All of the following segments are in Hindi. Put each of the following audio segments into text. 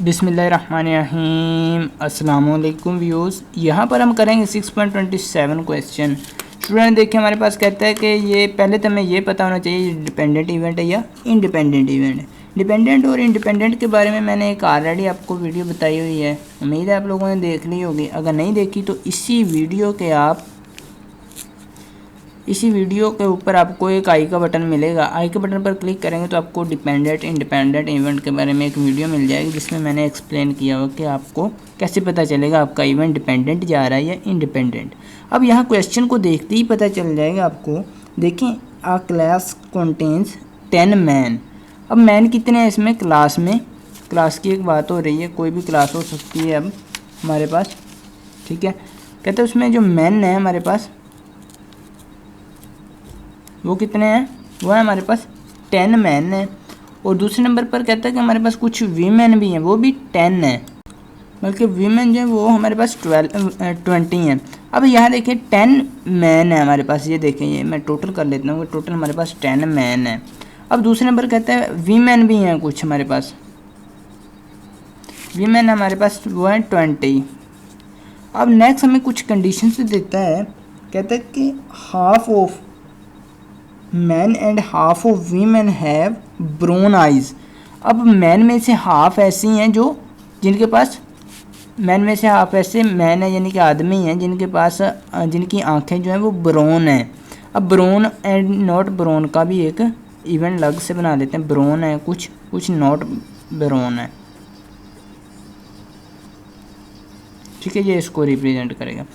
बिस्मिल्लाहिर्रहमानिर्रहीम। अस्सलामुअलैकुम व्यूज़। यहाँ पर हम करेंगे 6.27 क्वेश्चन। स्टूडेंट देखिए हमारे पास कहता है कि ये पहले तो हमें ये पता होना चाहिए डिपेंडेंट इवेंट है या इंडिपेंडेंट इवेंट है। डिपेंडेंट और इंडिपेंडेंट के बारे में मैंने एक ऑलरेडी आपको वीडियो बताई हुई है, उम्मीद है आप लोगों ने देख ली होगी। अगर नहीं देखी तो इसी वीडियो के ऊपर आपको एक आई का बटन मिलेगा। आई के बटन पर क्लिक करेंगे तो आपको डिपेंडेंट इंडिपेंडेंट इवेंट के बारे में एक वीडियो मिल जाएगी, जिसमें मैंने एक्सप्लेन किया हुआ कि आपको कैसे पता चलेगा आपका इवेंट डिपेंडेंट जा रहा है या इंडिपेंडेंट। अब यहाँ क्वेश्चन को देखते ही पता चल जाएगा आपको। देखें, आ क्लास कंटेन्स 10 मैन। अब मैन कितने हैं इसमें क्लास में? क्लास की एक बात हो रही है, कोई भी क्लास हो सकती है अब हमारे पास, ठीक है। कहते हैं उसमें जो मैन है हमारे पास वो कितने हैं? वो है हमारे पास 10 मैन है। और दूसरे नंबर पर कहता है कि हमारे पास कुछ वीमेन भी हैं, वो भी 10 है, बल्कि वीमेन जो है वो हमारे पास 20 हैं। अब यहाँ देखिए 10 मैन है हमारे पास, ये देखें, ये मैं टोटल कर लेता हूँ, टोटल हमारे पास 10 मैन है। अब दूसरे नंबर कहता है वीमेन भी हैं कुछ हमारे पास, वीमेन हमारे पास वो हैं 20। अब नेक्स्ट हमें कुछ कंडीशन से देता है, कहता है कि half of man and half of women have brown eyes. अब मैन में से हाफ ऐसी हैं जो जिनके पास मैन में से हाफ ऐसे मैन है यानी कि आदमी हैं जिनकी आंखें जो हैं वो ब्राउन हैं। अब ब्राउन एंड नॉट ब्राउन का भी एक इवेंट अलग से बना लेते हैं। ब्राउन है कुछ नॉट ब्राउन है, ठीक है, ये इसको रिप्रेजेंट करेगा।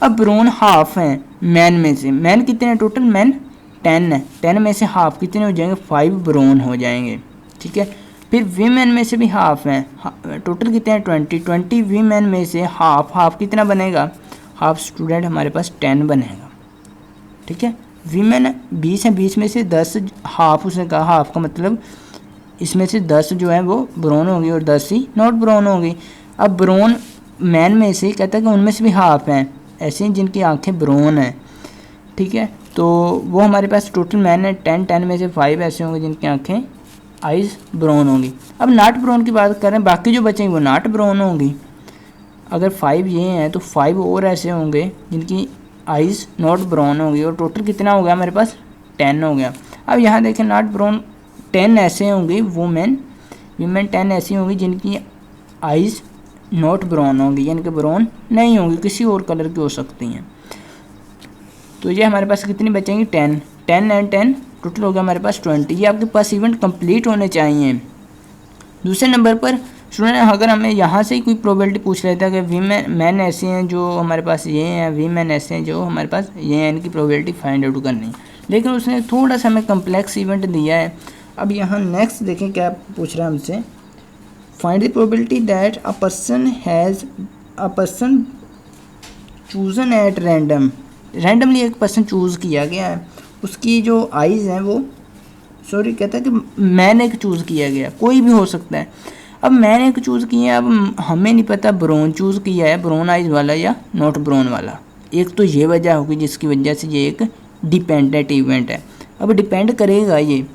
अब ब्राउन हाफ हैं मैन में से, मैन कितने हैं टोटल? मैन 10 है, 10 में से हाफ कितने हो जाएंगे? 5 ब्राउन हो जाएंगे, ठीक है। फिर वीमेन में से भी हाफ हैं, टोटल कितने हैं? 20 वीमेन में से हाफ कितना बनेगा? हाफ स्टूडेंट हमारे पास 10 बनेगा, ठीक है। वीमेन 20 है, 20 में से 10 हाफ, उसने कहा हाफ का मतलब इसमें से 10 जो है वो ब्राउन होगी और 10 ही नॉट ब्राउन होगी। अब ब्राउन मैन में से कहता है कि उनमें से भी हाफ हैं ऐसे जिनकी आंखें ब्राउन हैं, ठीक है। तो वो हमारे पास टोटल मैन है 10 में से 5 ऐसे होंगे जिनकी आंखें आइज़ ब्राउन होंगी। अब नॉट ब्राउन की बात करें, बाकी जो बचेंगे वो नॉट ब्राउन होंगी। अगर 5 ये हैं तो 5 और ऐसे होंगे जिनकी आइज़ नॉट ब्राउन होंगी, और टोटल कितना हो गया हमारे पास? 10 हो गया। अब यहाँ देखें, नॉट ब्राउन 10 ऐसे होंगे वीमेन 10 ऐसी होंगी जिनकी आइज़ नॉट ब्राउन होंगी, यानी कि ब्राउन नहीं होंगी, किसी और कलर की हो सकती हैं। तो ये हमारे पास कितनी बचेंगी? 10 एंड 10 टोटल हो गया हमारे पास 20। ये आपके पास इवेंट कंप्लीट होने चाहिए। दूसरे नंबर पर स्टूडेंट अगर हमें यहाँ से ही कोई प्रोबेबिलिटी पूछ लेता है कि मैन ऐसे हैं जो हमारे पास ये हैं, वीमेन ऐसे हैं जो हमारे पास ये हैं, इनकी प्रोबेबिलिटी फाइंड आउट करनी है, लेकिन उसने थोड़ा सा हमें कम्प्लेक्स इवेंट दिया है। अब यहाँ नेक्स्ट देखें क्या पूछ रहा है हमसे। Find the probability that a person chosen at randomly एक पर्सन चूज़ किया गया है, उसकी जो आइज़ हैं वो कहता है कि मैंने एक चूज़ किया गया, कोई भी हो सकता है। अब मैंने एक चूज़ किया है, अब हमें नहीं पता ब्राउन चूज़ किया है, ब्राउन आइज़ वाला या नॉट ब्राउन वाला। एक तो ये वजह होगी जिसकी वजह से ये एक डिपेंडेंट इवेंट है। अब डिपेंड करेगा ये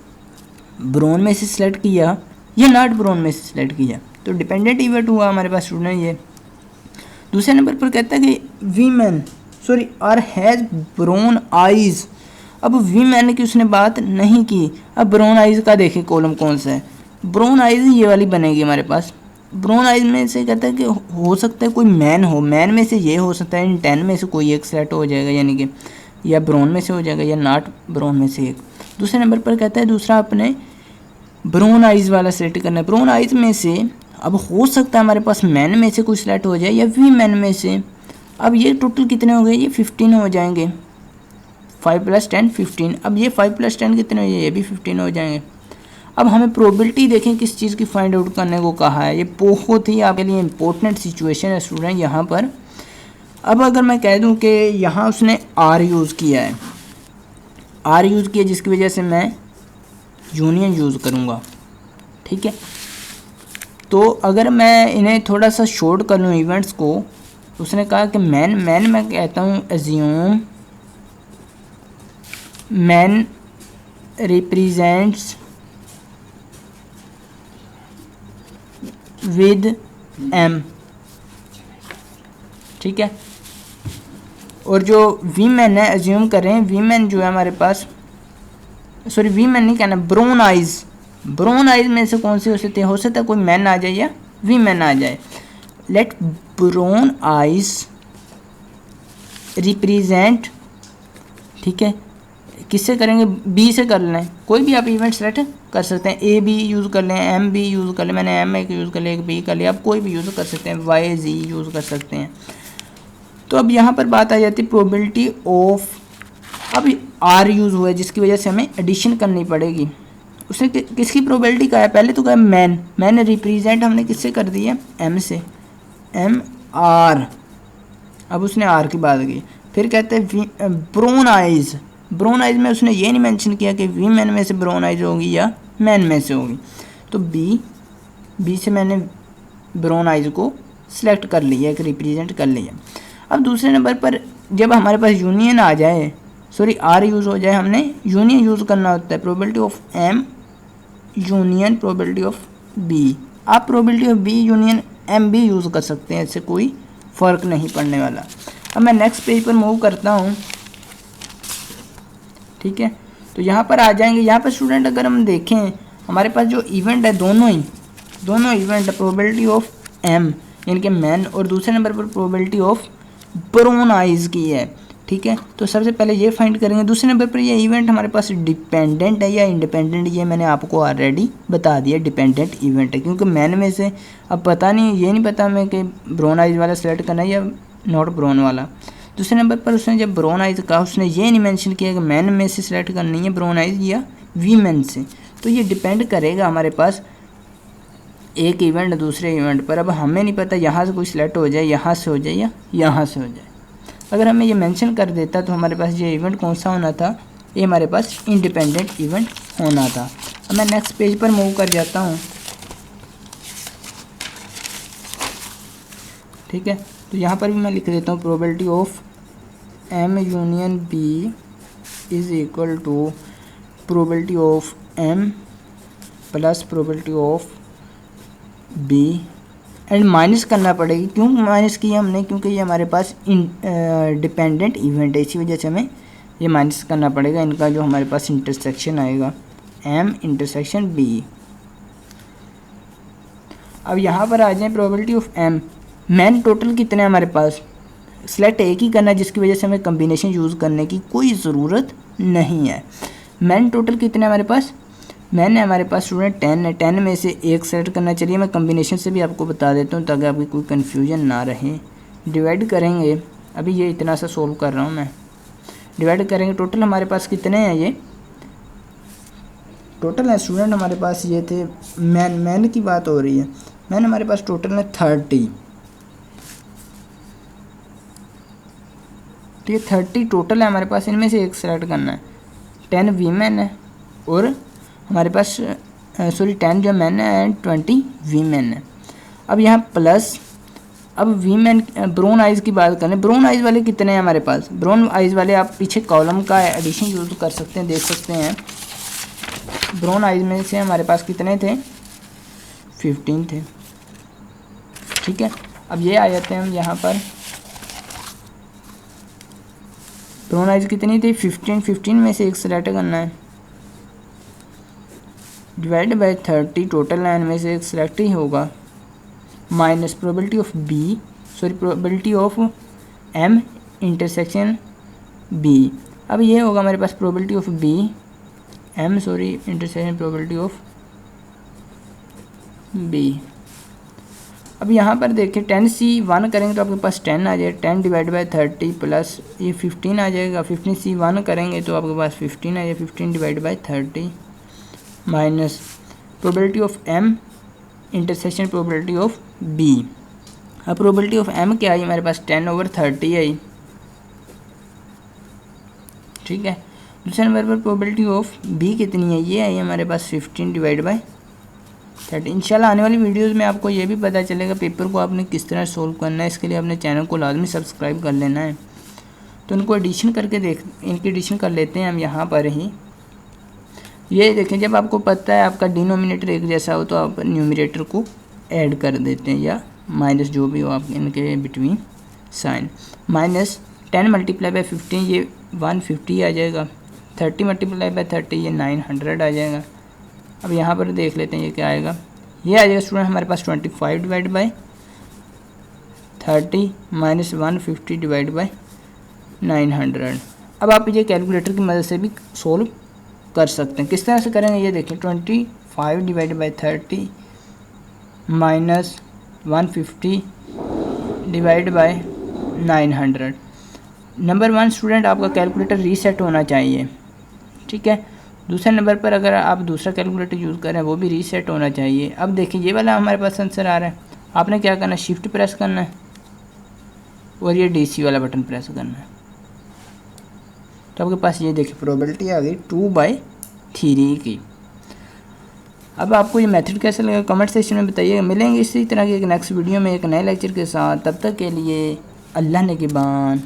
ब्राउन में से सिलेक्ट किया या नॉट ब्राउन में से सिलेक्ट किया, तो डिपेंडेंट इवेंट हुआ हमारे पास स्टूडेंट ये। दूसरे नंबर पर कहता है कि women are has brown eyes. अब वीमेन की उसने बात नहीं की। अब ब्राउन आइज़ का देखिए कॉलम कौन सा है, ब्राउन आइज़ ये वाली बनेगी हमारे पास। ब्राउन आइज़ में से कहता है कि हो सकता है कोई मैन हो, मैन में से ये हो सकता है इन 10 में से कोई एक सेलेक्ट हो जाएगा, यानी कि या ब्राउन में से हो जाएगा या नॉट ब्राउन में से एक। दूसरे नंबर पर कहता है दूसरा अपने ब्राउन आइज़ वाला सेलेक्ट करना है। ब्राउन आइज़ में से अब हो सकता है हमारे पास मैन में से कुछ सेलेक्ट हो जाए या वीमेन में से। अब ये टोटल कितने हो गए? ये 15 हो जाएंगे, 5 + 10 15। अब ये 5 + 10 कितने हो जाए? ये भी 15 हो जाएंगे। अब हमें प्रोबेबिलिटी देखें किस चीज़ की फाइंड आउट करने को कहा है। ये बहुत ही आपके लिए इंपॉर्टेंट सिचुएशन है स्टूडेंट यहाँ पर। अब अगर मैं कह दूँ कि यहाँ उसने आर यूज़ किया है, जिसकी वजह से मैं यूनियन यूज़ करूँगा, ठीक है। तो अगर मैं इन्हें थोड़ा सा शॉर्ट कर लूँ इवेंट्स को, उसने कहा कि मैन मैं कहता हूँ assume man represents with M, ठीक है। और जो वी मैन है, एज्यूम कर रहे हैं वी मैन जो है हमारे पास, सॉरी वी मैन नहीं कहना, ब्राउन आइज, ब्राउन आइज में से कौन से हो सकता है कोई मैन आ जाए या वी मैन आ जाए। लेट ब्राउन आइज रिप्रेजेंट, ठीक है, किससे करेंगे, बी से कर लें, कोई भी आप इवेंट सेलेक्ट कर सकते हैं, ए बी यूज़ कर लें, एम बी यूज़ कर लें, मैंने एम एक यूज़ कर लिया, एक बी कर लिया, आप कोई भी यूज़ कर सकते हैं, वाई जी यूज़ कर सकते हैं। तो अब यहाँ पर बात आ जाती है प्रोबेबिलिटी ऑफ, अब आर यूज़ हुआ है जिसकी वजह से हमें एडिशन करनी पड़ेगी। उसने किसकी प्रोबेबिलिटी कहा है, पहले तो कहा मैन, मैन रिप्रेजेंट हमने किससे कर दी है, एम से, एम आर, अब उसने आर की बात की। फिर कहते हैं ब्राउन आइज, ब्राउन आइज में उसने ये नहीं मेंशन किया कि वी मैन में से ब्राउन आइज होगी या मैन में से होगी, तो बी से मैंने ब्राउन आइज को सिलेक्ट कर लिया, एक रिप्रेजेंट कर लिया। अब दूसरे नंबर पर जब हमारे पास यूनियन आ जाए, सॉरी आर यूज़ हो जाए, हमने यूनियन यूज़ करना होता है, probability of M union probability of B. आप probability of B union M भी यूज़ कर सकते हैं, इससे कोई फ़र्क नहीं पड़ने वाला। अब मैं नेक्स्ट पेज पर मूव करता हूँ, ठीक है। तो यहाँ पर आ जाएंगे, यहाँ पर स्टूडेंट अगर हम देखें हमारे पास जो इवेंट है दोनों इवेंट है, प्रोबेबिलिटी ऑफ एम यानी कि मैन, और दूसरे नंबर पर प्रोबेबिलिटी ऑफ ब्राउन आइज की है, ठीक है। तो सबसे पहले ये फाइंड करेंगे। दूसरे नंबर पर ये इवेंट हमारे पास डिपेंडेंट है या इंडिपेंडेंट, ये मैंने आपको ऑलरेडी बता दिया, डिपेंडेंट इवेंट है, क्योंकि मैन में से अब पता नहीं, ये नहीं पता हमें कि ब्राउन आइज वाला सेलेक्ट करना है या नॉट ब्राउन वाला। दूसरे नंबर पर उसने जब ब्राउन आइज कहा, उसने ये नहीं मेंशन किया कि मैन में से सिलेक्ट करनी है ब्राउन आइज या वी मैन से, तो ये डिपेंड करेगा हमारे पास एक इवेंट दूसरे इवेंट पर। अब हमें नहीं पता यहाँ से कोई सिलेक्ट हो जाए, यहाँ से हो जाए या यहाँ से हो जाए। अगर हमें ये मेंशन कर देता तो हमारे पास ये इवेंट कौन सा होना था, ये हमारे पास इंडिपेंडेंट इवेंट होना था। अब मैं नेक्स्ट पेज पर मूव कर जाता हूँ, ठीक है। तो यहाँ पर भी मैं लिख देता हूँ probability of M union B is equal to probability of M plus probability of B, and minus करना पड़ेगी। क्यों माइनस किया हमने, क्योंकि ये हमारे पास डिपेंडेंट इवेंट है, इसी वजह से हमें ये माइनस करना पड़ेगा। इनका जो हमारे पास इंटरसेक्शन आएगा एम इंटरसेक्शन बी। अब यहाँ पर आ जाए probability of M, man total कितने हमारे पास, सेलेक्ट एक ही करना है, जिसकी वजह से हमें कम्बिनेशन यूज़ करने की कोई ज़रूरत नहीं है। मैन टोटल कितने हमारे पास, मैंने हमारे पास स्टूडेंट 10 है, 10 में से एक सेलेक्ट करना। चलिए मैं कम्बिनेशन से भी आपको बता देता हूँ ताकि आपकी कोई कन्फ्यूजन ना रहे। डिवाइड करेंगे, अभी ये इतना सा सोल्व कर रहा हूँ मैं, डिवाइड करेंगे, टोटल हमारे पास कितने हैं, ये टोटल है स्टूडेंट हमारे पास, ये थे मैन की बात हो रही है, मैन हमारे पास टोटल है 30, तो ये 30 टोटल है हमारे पास, इनमें से एक सेलेक्ट करना है। 10 वीमेन है और हमारे पास सॉरी 10 जो मैन है एंड 20 वीमेन है। अब यहाँ प्लस, अब वीमेन ब्राउन आइज़ की बात करें, ब्राउन आइज़ वाले कितने हैं हमारे पास, ब्राउन आइज़ वाले आप पीछे कॉलम का एडिशन यूज़ कर सकते हैं, देख सकते हैं। ब्राउन आइज़ में से हमारे पास कितने थे, 15 थे, ठीक है। अब ये आ जाते हैं हम यहाँ पर, ब्राउन आइज़ कितनी थी, 15 में से एक सेलेक्ट करना है, डिवाइड बाय 30, टोटल लाइन में से एक सेलेक्ट ही होगा, minus probability of B, sorry probability of M intersection B. अब ये होगा हमारे पास probability of B M sorry intersection probability of B. अब यहाँ पर देखिए 10C1 करेंगे तो आपके पास 10 आ जाए, 10 डिवाइड बाय 30 प्लस ये 15 आ जाएगा, 15C1 करेंगे तो आपके पास 15 आ जाए, 15 divide by 30 minus probability of M intersection probability of B. अब प्रोबेबिलिटी ऑफ एम क्या आई हमारे पास 10/30 आई, ठीक है। दूसरे नंबर पर प्रोबेबिलिटी ऑफ बी कितनी है, ये आई हमारे पास 15 डिवाइड बाय 30। इंशाल्लाह आने वाली वीडियोस में आपको ये भी पता चलेगा पेपर को आपने किस तरह सोल्व करना है। इसके लिए अपने चैनल को लाजमी सब्सक्राइब कर लेना है। तो इनको एडिशन करके इनकी एडिशन कर लेते हैं हम यहाँ पर ही। ये देखें, जब आपको पता है आपका डिनोमिनेटर एक जैसा हो तो आप न्यूमरेटर को ऐड कर देते हैं, या माइनस जो भी हो आप इनके between sign. Minus 10 multiply by 15 ये 150 आ जाएगा, 30 मल्टीप्लाई बाई 30 ये 900 आ जाएगा। अब यहाँ पर देख लेते हैं ये क्या आएगा, ये आ जाएगा स्टूडेंट हमारे पास 25 divide by 30 minus 150 divide by 900। अब आप ये कैलकुलेटर की मदद से भी सोल्व कर सकते हैं। किस तरह से करेंगे ये देखिए, 25 divide by 30 minus 150 divide by 900। Number 1 student आपका कैलकुलेटर रीसेट होना चाहिए, ठीक है। दूसरे नंबर पर अगर आप दूसरा कैलकुलेटर यूज़ कर रहे हैं वो भी रीसेट होना चाहिए। अब देखिए ये वाला हमारे पास आंसर आ रहा है, आपने क्या करना है, शिफ्ट प्रेस करना है और ये DC वाला बटन प्रेस करना है, तो आपके पास ये देखिए प्रोबेबिलिटी आ गई 2/3 की। अब आपको ये मेथड कैसा लगा कमेंट सेक्शन में बताइएगा। मिलेंगे इसी तरह के एक नेक्स्ट वीडियो में एक नए लेक्चर के साथ, तब तक के लिए अल्लाह ने के बान।